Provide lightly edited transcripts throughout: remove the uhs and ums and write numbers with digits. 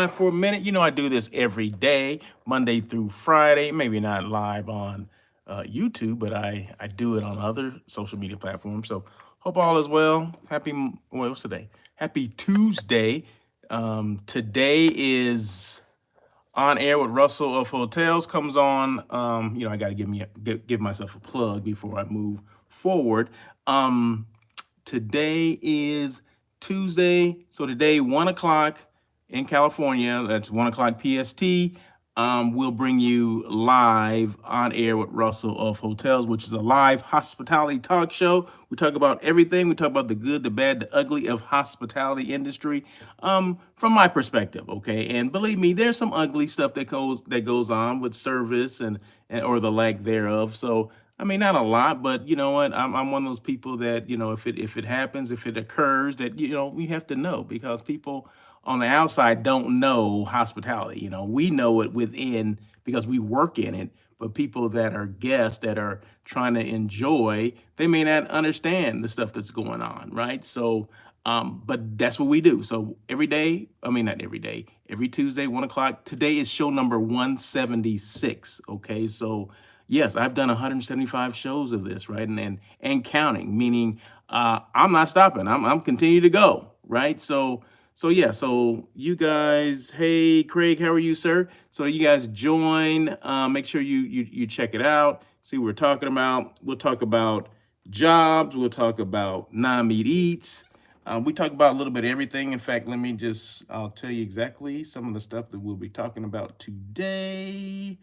online for a minute. You know, I do this every day, Monday through Friday. Maybe not live on YouTube, but I do it on other social media platforms. So hope all is well. What's today? Happy Tuesday. Today is on air with Russell of Hotels comes on. I got to give myself a plug before I move forward. Um, Today is Tuesday. So today, 1 o'clock in California, that's 1 o'clock PST. We'll bring you live on air with Russell of Hotels, which is a live hospitality talk show. We talk about everything. We talk about the good, the bad, the ugly of hospitality industry, from my perspective. Okay, and believe me, there's some ugly stuff that goes on with service and or the lack thereof. So I mean, not a lot, but you know what? I'm one of those people that, if it happens, if it occurs, that we have to know, because people on the outside don't know hospitality. We know it within because we work in it, but people that are guests that are trying to enjoy, they may not understand the stuff that's going on, right? So, but that's what we do. So every day, I mean, not every day, every Tuesday, 1 o'clock. Today is show number 176. Okay, so yes, I've done 175 shows of this, right? And counting, meaning I'm not stopping. I'm continue to go, right? So yeah, so you guys, hey Craig, how are you, sir? So you guys join. Make sure you check it out. See what we're talking about. We'll talk about jobs. We'll talk about non-meat eats. We talk about a little bit of everything. In fact, I'll tell you exactly some of the stuff that we'll be talking about today.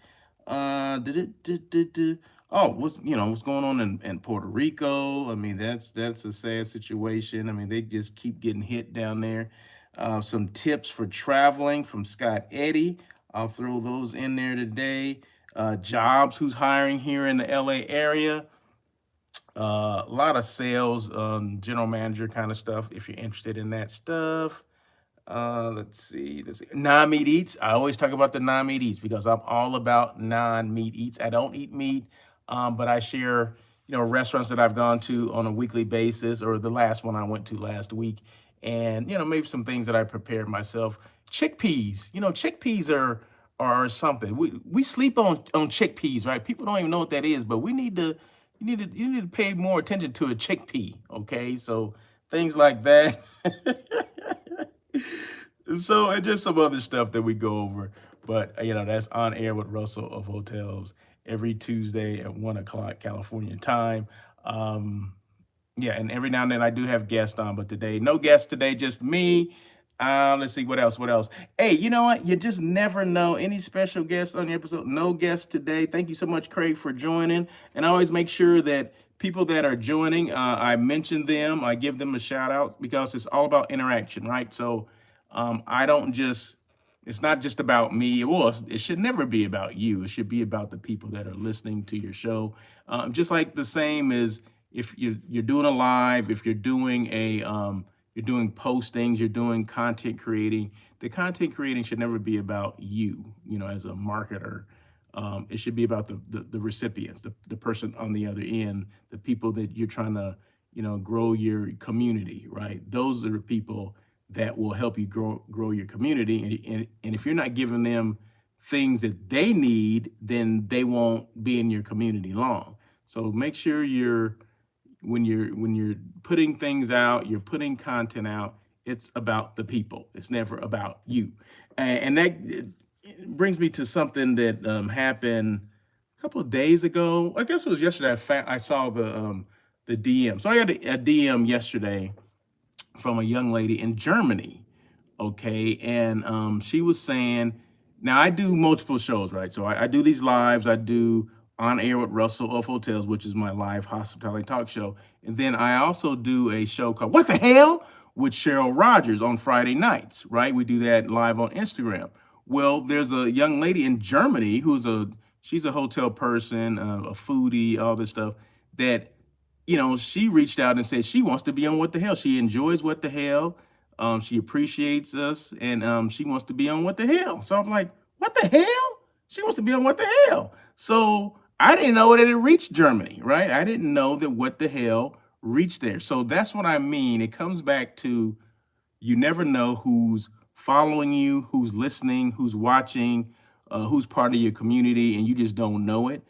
Did it, did- Oh, what's going on in Puerto Rico? I mean, that's a sad situation. I mean, they just keep getting hit down there. Some tips for traveling from Scott Eddy. I'll throw those in there today. Jobs, who's hiring here in the LA area. A lot of sales, general manager kind of stuff, if you're interested in that stuff. Let's see. Non-meat eats. I always talk about the non-meat eats because I'm all about non-meat eats. I don't eat meat, but I share, restaurants that I've gone to on a weekly basis, or the last one I went to last week, and maybe some things that I prepared myself. Chickpeas. Chickpeas are something. We sleep on chickpeas, right? People don't even know what that is, but we need to you need to pay more attention to a chickpea. Okay, so things like that. So, and just some other stuff that we go over. But that's on air with Russell of Hotels every Tuesday at 1 o'clock California time. Um, yeah, and every now and then I do have guests on, but today, no guests today, just me. Let's see what else. What else? Hey, you know what? You just never know. Any special guests on the episode? No guests today. Thank you so much, Craig, for joining. And I always make sure that people that are joining, I mention them. I give them a shout out because it's all about interaction, right? So I don't just. It's not just about me. Well, it should never be about you. It should be about the people that are listening to your show. Just like the same as if you're doing a live, if you're doing postings, you're doing content creating. The content creating should never be about you, as a marketer. It should be about the recipients, the person on the other end, the people that you're trying to, grow your community, right? Those are the people that will help you grow your community. And if you're not giving them things that they need, then they won't be in your community long. So make sure when you're putting things out, you're putting content out, it's about the people. It's never about you. And that brings me to something that happened a couple of days ago. I guess it was yesterday. I saw the DM. So I got a DM yesterday from a young lady in Germany. Okay, and she was saying, now I do multiple shows, right? So I do these lives. I do on air with Russell of Hotels, which is my live hospitality talk show, and then I also do a show called What the Hell with Cheryl Rogers on Friday nights, right? We do that live on Instagram. Well, there's a young lady in Germany she's a hotel person, a foodie, all this stuff, that she reached out and said she wants to be on What the Hell. She enjoys What the Hell. She appreciates us, and she wants to be on What the Hell. So I'm like, what the hell? She wants to be on What the Hell. So I didn't know that it reached Germany, right? I didn't know that What the Hell reached there. So that's what I mean. It comes back to, you never know who's following you, who's listening, who's watching, who's part of your community, and you just don't know it.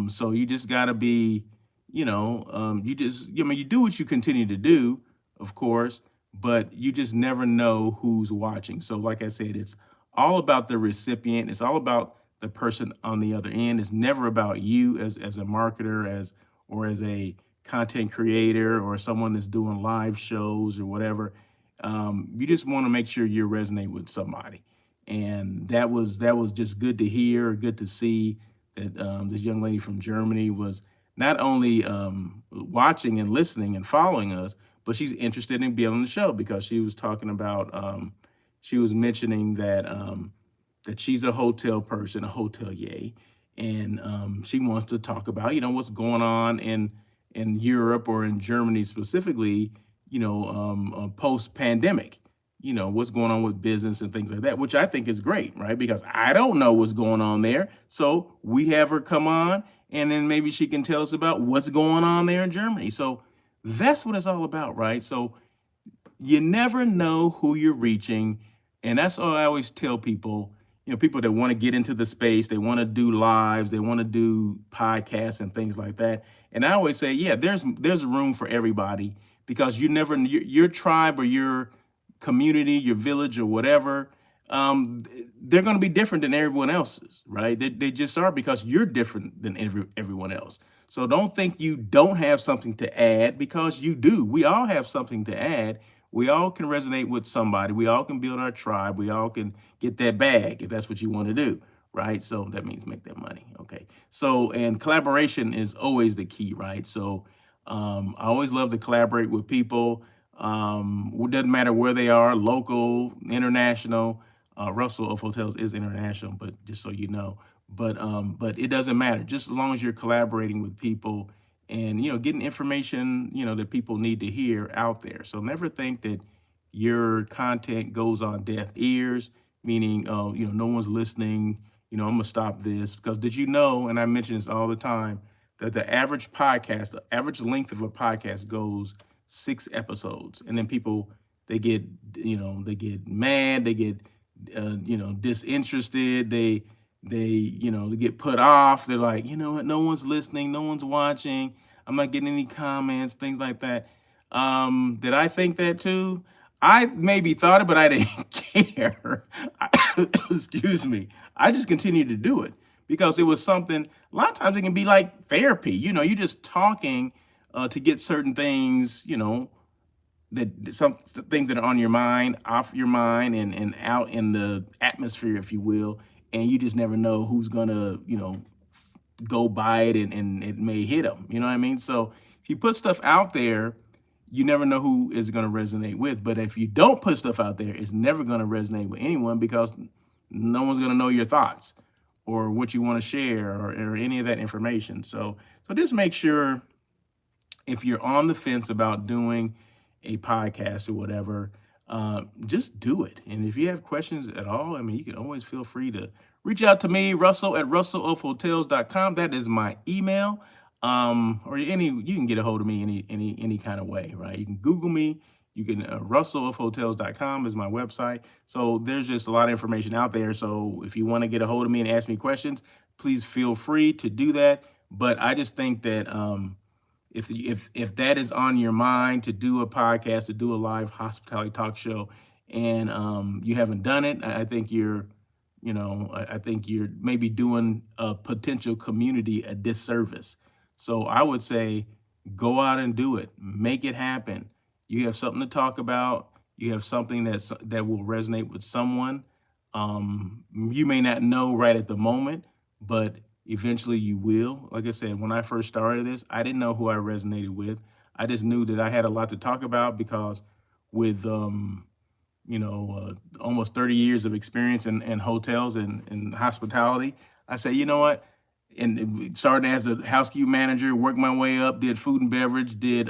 So you just got to be, you do what you continue to do, of course, but you just never know who's watching. So, like I said, it's all about the recipient. It's all about the person on the other end. It's never about you as a marketer, or as a content creator, or someone that's doing live shows or whatever. You just want to make sure you resonate with somebody, and that was just good to hear, good to see that this young lady from Germany was not only watching and listening and following us, but she's interested in being on the show, because she was talking about she was mentioning that she's a hotel person, a hotelier, and she wants to talk about what's going on in Europe, or in Germany specifically, post pandemic. What's going on with business and things like that, which I think is great, right? Because I don't know what's going on there, so we have her come on, and then maybe she can tell us about what's going on there in Germany. So that's what it's all about, right? So you never know who you're reaching. And that's all I always tell people, people that want to get into the space, they want to do lives, they want to do podcasts and things like that. And I always say, yeah, there's room for everybody, because you never, your tribe or your community, your village or whatever, they're going to be different than everyone else's, right? They just are, because you're different than everyone else. So don't think you don't have something to add, because you do. We all have something to add. We all can resonate with somebody. We all can build our tribe. We all can get that bag if that's what you want to do, right? So that means make that money. Okay. So, and collaboration is always the key, right? So I always love to collaborate with people. It doesn't matter where they are, local, international. Russell of Hotels is international, but just so you know. But it doesn't matter, just as long as you're collaborating with people, and getting information that people need to hear out there. So never think that your content goes on deaf ears, meaning no one's listening. I'm gonna stop this, because did you know? And I mention this all the time, that the average length of a podcast goes 6 episodes, and then people, they get mad, they get disinterested, they get put off. They're like, you know what, no one's listening, no one's watching, I'm not getting any comments, things like that. Did I think that too? I maybe thought it, but I didn't care. Excuse me. I just continued to do it, because it was something. A lot of times it can be like therapy. You're just talking to get certain things, that some things that are on your mind, off your mind, and out in the atmosphere, if you will. And you just never know who's gonna, go by it, and it may hit them. You know what I mean? So if you put stuff out there, you never know who is going to resonate with. But if you don't put stuff out there, it's never going to resonate with anyone, because no one's going to know your thoughts or what you want to share, or any of that information. So just make sure, if you're on the fence about doing a podcast or whatever, just do it. And if you have questions at all, I mean, you can always feel free to reach out to me, Russell at russellofhotels.com. That is my email. Or you can get a hold of me any kind of way, right? You can Google me. You can russellofhotels.com is my website. So there's just a lot of information out there. So if you want to get a hold of me and ask me questions, please feel free to do that. But I just think that if that is on your mind, to do a podcast, to do a live hospitality talk show, and you haven't done it, I think I think you're maybe doing a potential community a disservice. So I would say, go out and do it, make it happen. You have something to talk about. You have something that will resonate with someone. You may not know right at the moment, but eventually you will. Like I said, when I first started this, I didn't know who I resonated with. I just knew that I had a lot to talk about, because with almost 30 years of experience in hotels and hospitality, I said, you know what? And started as a housekeeping manager, worked my way up, did food and beverage, did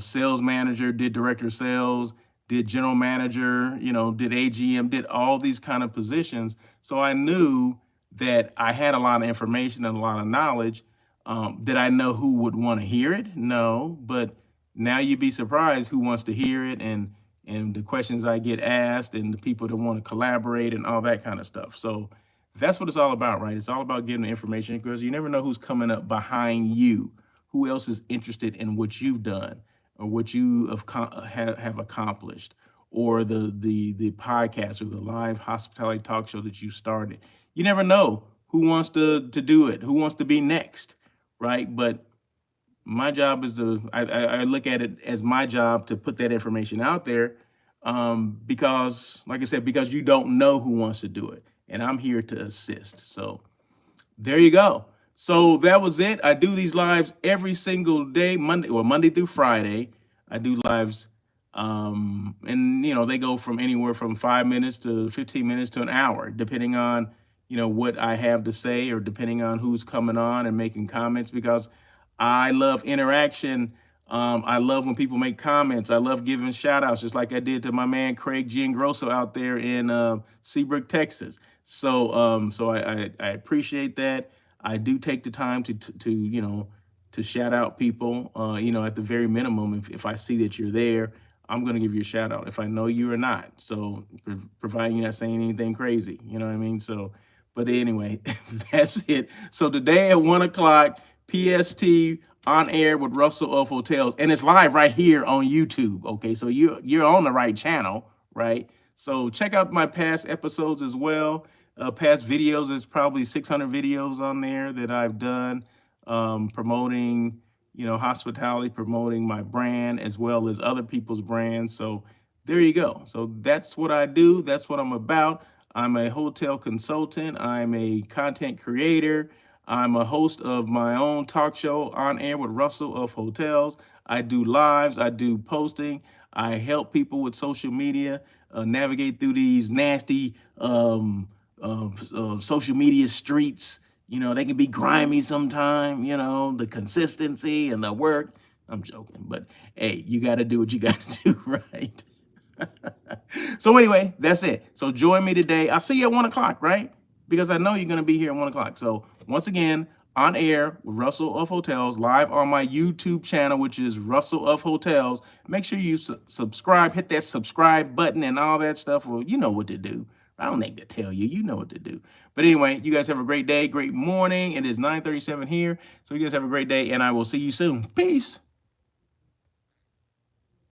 sales manager, did director of sales, did general manager, did AGM, did all these kind of positions. So I knew that I had a lot of information and a lot of knowledge. Did I know who would want to hear it? No, but now you'd be surprised who wants to hear it, and and the questions I get asked and the people that want to collaborate and all that kind of stuff. So that's what it's all about, right? It's all about getting the information because you never know who's coming up behind you, who else is interested in what you've done or what you have accomplished, or the podcast or the live hospitality talk show that you started. You never know who wants to do it, who wants to be next, right? But my job is I look at it as my job to put that information out there, because, like I said, because you don't know who wants to do it, and I'm here to assist. So there you go. So that was it. I do these lives every single day, Monday through Friday. I do lives, and they go from anywhere from 5 minutes to 15 minutes to an hour, depending on what I have to say, or depending on who's coming on and making comments, because I love interaction. I love when people make comments. I love giving shout outs, just like I did to my man Craig Giangrosso out there in Seabrook, Texas. So I appreciate that. I do take the time to shout out people. At the very minimum, if I see that you're there, I'm going to give you a shout out if I know you or not. So providing you're not saying anything crazy, you know what I mean? So, but anyway, that's it. So today at 1 o'clock PST, on air with Russell of Hotels, and it's live right here on YouTube. Okay, so you're on the right channel, right? So check out my past episodes as well. Past videos, there's probably 600 videos on there that I've done, promoting, hospitality, promoting my brand as well as other people's brands. So there you go. So that's what I do. That's what I'm about. I'm a hotel consultant. I'm a content creator. I'm a host of my own talk show, On Air with Russell of Hotels. I do lives, I do posting, I help people with social media navigate through these nasty social media streets. They can be grimy sometime, the consistency and the work. I'm joking, but hey, you got to do what you got to do, right? So anyway, that's it. So join me today. I'll see you at 1 o'clock, right? Because I know you're going to be here at 1 o'clock. So once again, On Air with Russell of Hotels, live on my YouTube channel, which is Russell of Hotels. Make sure you subscribe, hit that subscribe button and all that stuff. Well, you know what to do. I don't need to tell you. You know what to do. But anyway, you guys have a great day, great morning. It is 9:37 here. So you guys have a great day, and I will see you soon. Peace.